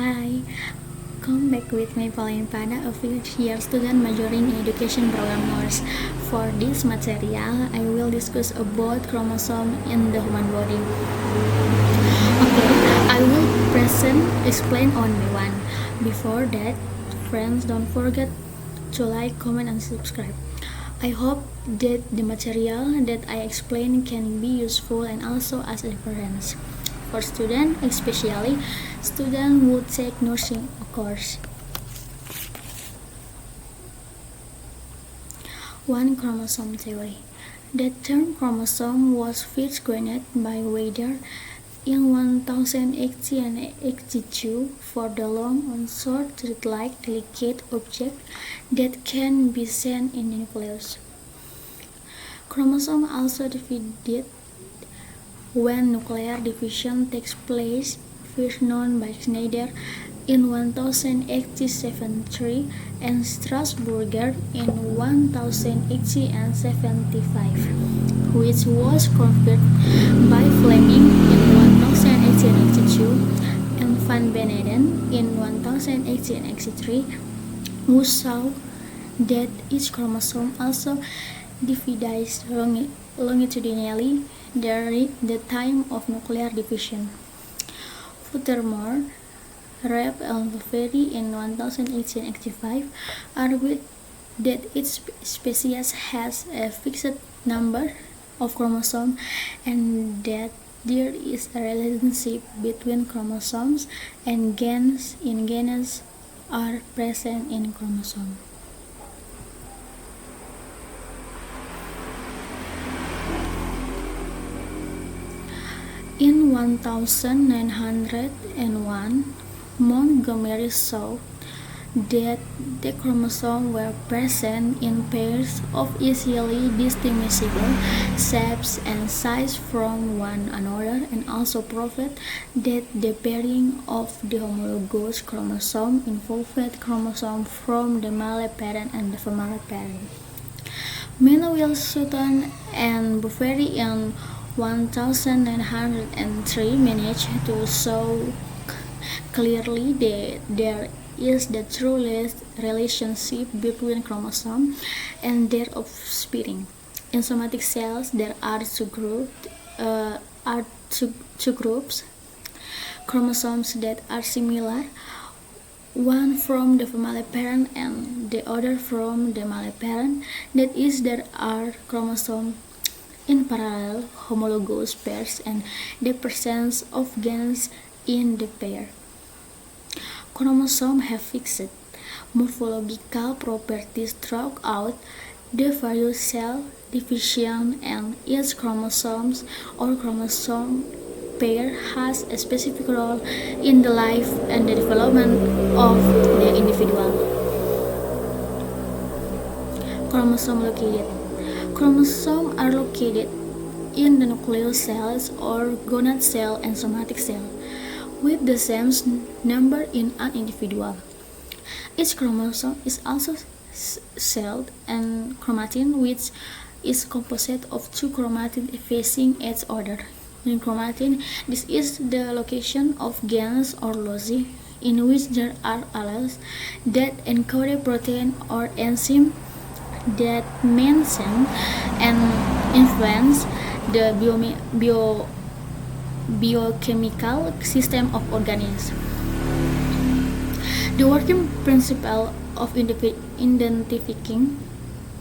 Hi, come back with me Pauline Pada, a first-year student majoring in education program course. For this material, I will discuss about chromosome in the human body. Okay, I will explain on by one. Before that, friends, don't forget to like, comment, and subscribe. I hope that the material that I explain can be useful and also as a reference for students, especially students who take nursing course. One chromosome theory. The term chromosome was first coined by Weber in 1080 and 82 for the long and short thread-like delicate object that can be seen in the nucleus. Chromosome also divided when nuclear division takes place, first known by Schneider in 1073 and Strasburger in 1075, which was confirmed by Fleming in 1882 and Van Beneden in 1883, who saw that each chromosome also divides longitudinally during the time of nuclear division. Furthermore, Rabe and Boveri in 1885 argued that each species has a fixed number of chromosomes and that there is a relationship between chromosomes and genes in genus are present in chromosome. In 1901, Montgomery saw that the chromosomes were present in pairs of easily distinguishable shapes and sizes from one another, and also proved that the pairing of the homologous chromosome involved chromosomes from the male parent and the female parent. Meanwhile, Sutton and Boveri in 1903 managed to show clearly that there is the true relationship between chromosomes and their offspring. In somatic cells, there are two groups chromosomes that are similar, one from the female parent and the other from the male parent. That is, there are chromosomes in parallel homologous pairs and the presence of genes in the pair. Chromosomes have fixed morphological properties throughout the various cell division, and each chromosome or chromosome pair has a specific role in the life and the development of the individual. Chromosome located. Chromosomes are located in the nucleus cells or gonad cell and somatic cell, with the same number in an individual. Each chromosome is also celled and chromatin, which is composed of two chromatin facing each other. In chromatin, this is the location of genes or loci, in which there are alleles that encode protein or enzyme that mention and influence the biochemical system of organisms. The working principle of identifying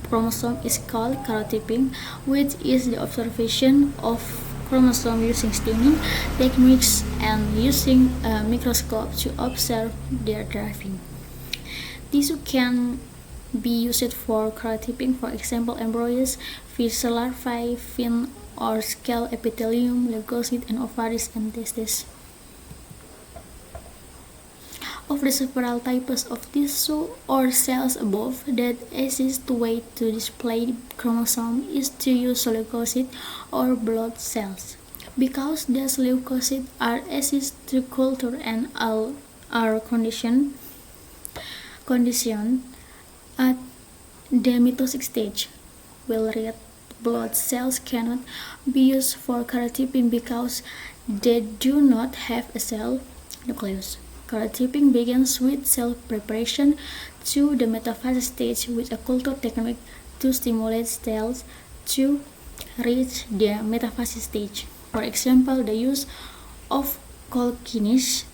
chromosome is called karyotyping, which is the observation of chromosomes using staining techniques and using a microscope to observe their driving. Tissue can be used for karyotyping, for example, embryos, fish larvae, fin or scale epithelium, leukocytes, and ovaries and testes. Of the several types of tissue or cells above, the easiest way to display chromosome is to use leukocytes or blood cells, because these leukocytes are easy to culture and are conditioned at the mitotic stage, while red blood cells cannot be used for karyotyping because they do not have a cell nucleus. Karyotyping begins with cell preparation to the metaphase stage with a culture technique to stimulate cells to reach the metaphase stage. For example, the use of Kolkin's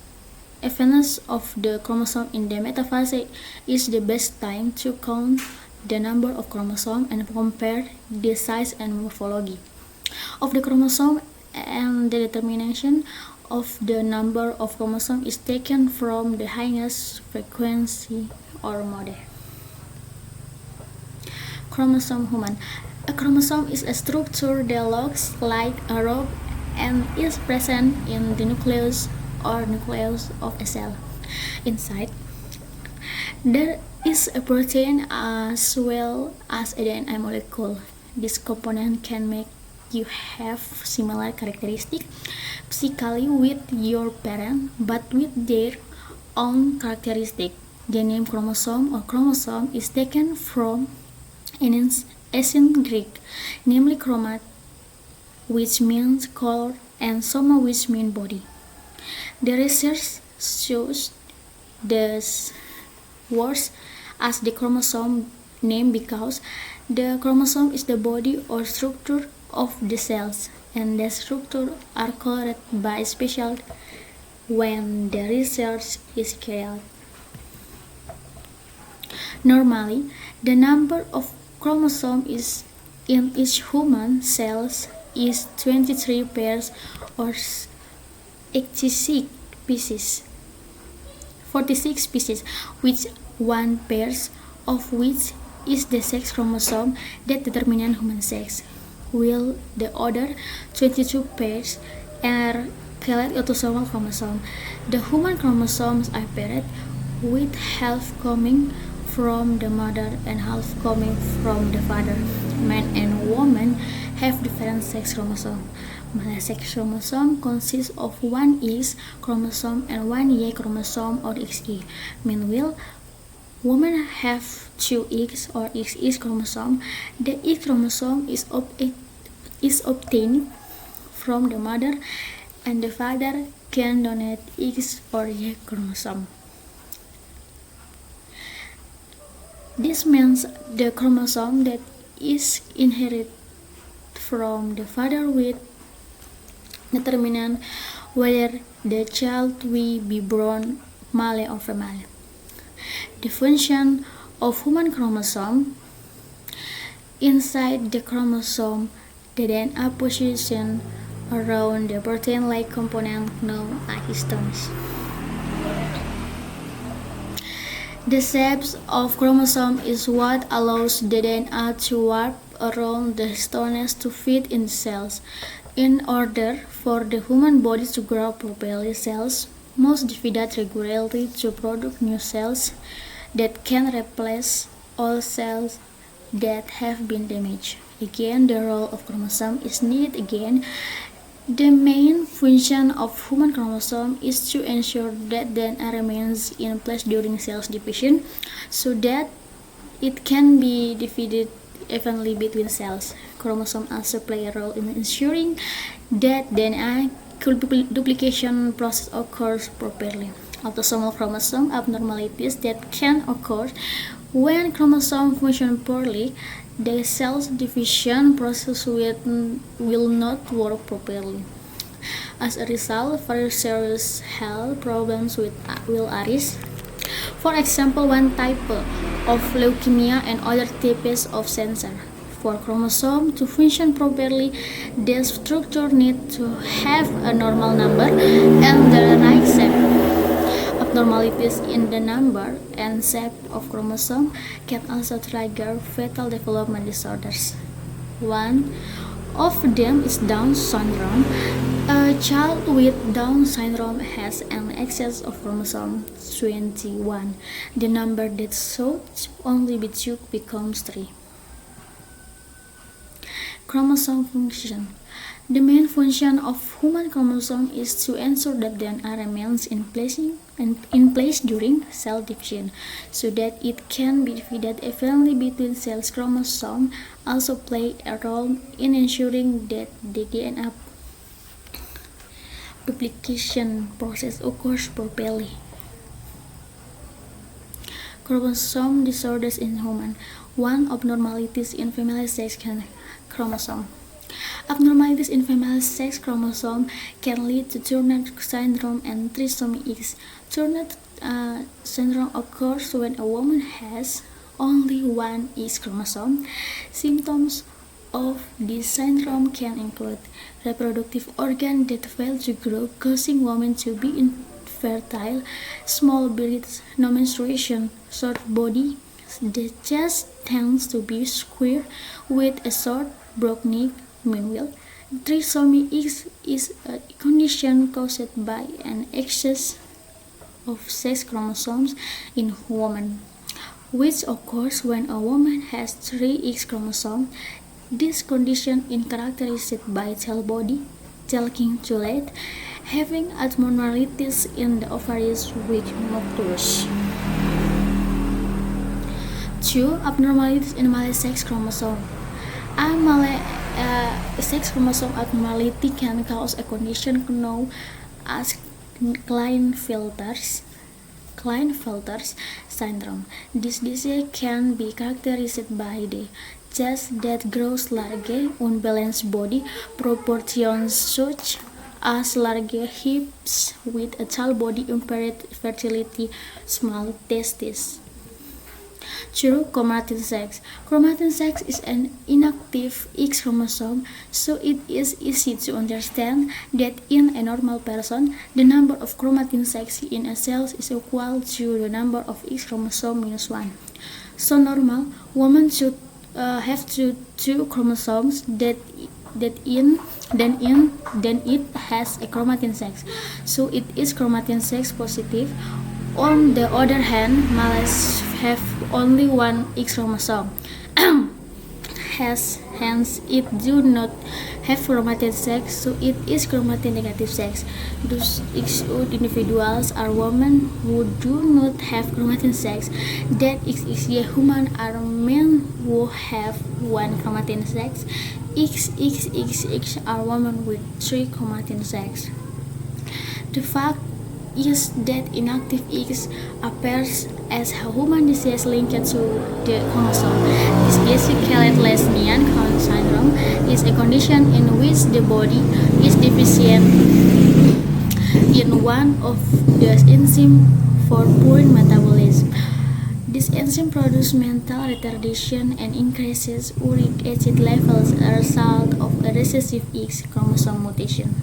evenness of the chromosome in the metaphase is the best time to count the number of chromosomes and compare the size and morphology of the chromosome, and the determination of the number of chromosomes is taken from the highest frequency or mode. Chromosome human. A chromosome is a structure that looks like a rope and is present in the nucleus or nucleus of a cell. Inside, there is a protein as well as a DNA molecule. This component can make you have similar characteristics physically with your parent, but with their own characteristics. The name chromosome or chromosome is taken from an ancient Greek, namely chromat, which means color, and soma, which means body. The research shows the words as the chromosome name because the chromosome is the body or structure of the cells, and the structure are colored by special when the research is carried out. Normally, the number of chromosomes is in each human cells is 23 pairs or 46 species, which one pair of which is the sex chromosome that determines human sex, while the other 22 pairs are called autosomal chromosomes. The human chromosomes are paired, with half coming from the mother and half coming from the father. Men and women have different sex chromosomes. Male sex chromosome consists of one X chromosome and one Y chromosome or XY. Meanwhile, women have two X or XX chromosome. The X chromosome is obtained from the mother, and the father can donate X or Y chromosome. This means the chromosome that is inherited from the father will determine whether the child will be born male or female. The function of human chromosome. Inside the chromosome, the DNA position around the protein-like component known as histones. The shape of chromosome is what allows the DNA to warp around the histones to fit in cells. In order for the human body to grow properly, cells must divide regularly to produce new cells that can replace all cells that have been damaged. Again, the role of chromosome is needed again. The main function of human chromosome is to ensure that DNA remains in place during cell division, so that it can be divided evenly between cells. Chromosomes also play a role in ensuring that DNA duplication process occurs properly. Autosomal chromosome abnormalities that can occur when chromosomes function poorly. The cell division process will not work properly. As a result, very serious health problems will arise. For example, one type of leukemia and other types of cancer. For chromosome to function properly, the structure needs to have a normal number and the right shape. Abnormalities in the number and shape of chromosome can also trigger fetal development disorders. One of them is Down syndrome. A child with Down syndrome has an excess of chromosome 21. The number that should only be 2 becomes 3. Chromosome function. The main function of human chromosome is to ensure that DNA remains in place during cell division, so that it can be divided evenly between cells. Chromosomes also play a role in ensuring that the DNA duplication process occurs properly. Chromosome disorders in human. One abnormalities in female sex chromosome. Abnormalities in female sex chromosome can lead to Turner syndrome and trisomy X. Turner syndrome occurs when a woman has only one X chromosome. Symptoms of this syndrome can include reproductive organs that fail to grow, causing women to be infertile, small breasts, no menstruation, short body. The chest tends to be square with a short, broad neck. Meanwhile, trisomy X is a condition caused by an excess of sex chromosomes in women, which occurs when a woman has three X chromosomes. This condition is characterized by tail body, talking too late, having abnormalities in the ovaries with nocturus. 2. Abnormalities in male sex chromosome. Sex chromosome abnormality can cause a condition known as Klinefelter's syndrome. This disease can be characterized by the chest that grows large, unbalanced body proportions such as large hips with a tall body, impaired fertility, small testes. 2. Chromatin sex. Chromatin sex is an inactive X chromosome, so it is easy to understand that in a normal person, the number of chromatin sex in a cell is equal to the number of X chromosome minus 1. So normal woman should have two chromosomes then it has a chromatin sex, so it is chromatin sex positive. On the other hand, males have only one X chromosome. Hence, it do not have chromatin sex, so it is chromatin negative sex. Those XO individuals are women who do not have chromatin sex. That XXY human are men who have one chromatin sex. XXXX are women with three chromatin sex. The fact is that inactive X appears as a human disease linked to the chromosome. This Dyscalate-Lesnian syndrome is a condition in which the body is deficient in one of the enzymes for poor metabolism. This enzyme produces mental retardation and increases uric acid levels as a result of a recessive X chromosome mutation.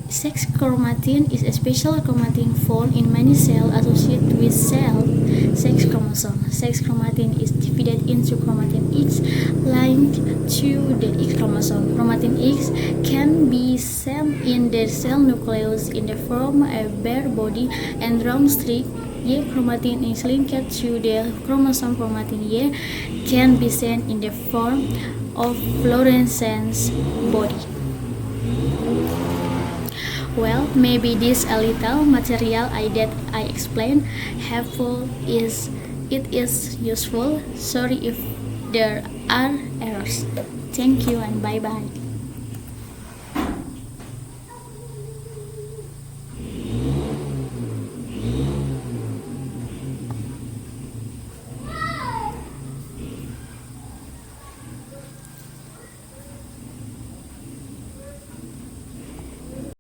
Sex chromatin is a special chromatin found in many cells associated with sex chromosome. Sex chromatin is divided into chromatin X linked to the X chromosome. Chromatin X can be seen in the cell nucleus in the form of a bare body and round streak. Y chromatin is linked to the chromosome. Chromatin Y can be seen in the form of fluorescent body. Well, maybe this a little material that I explained helpful is useful. Sorry if there are errors. Thank you and bye bye.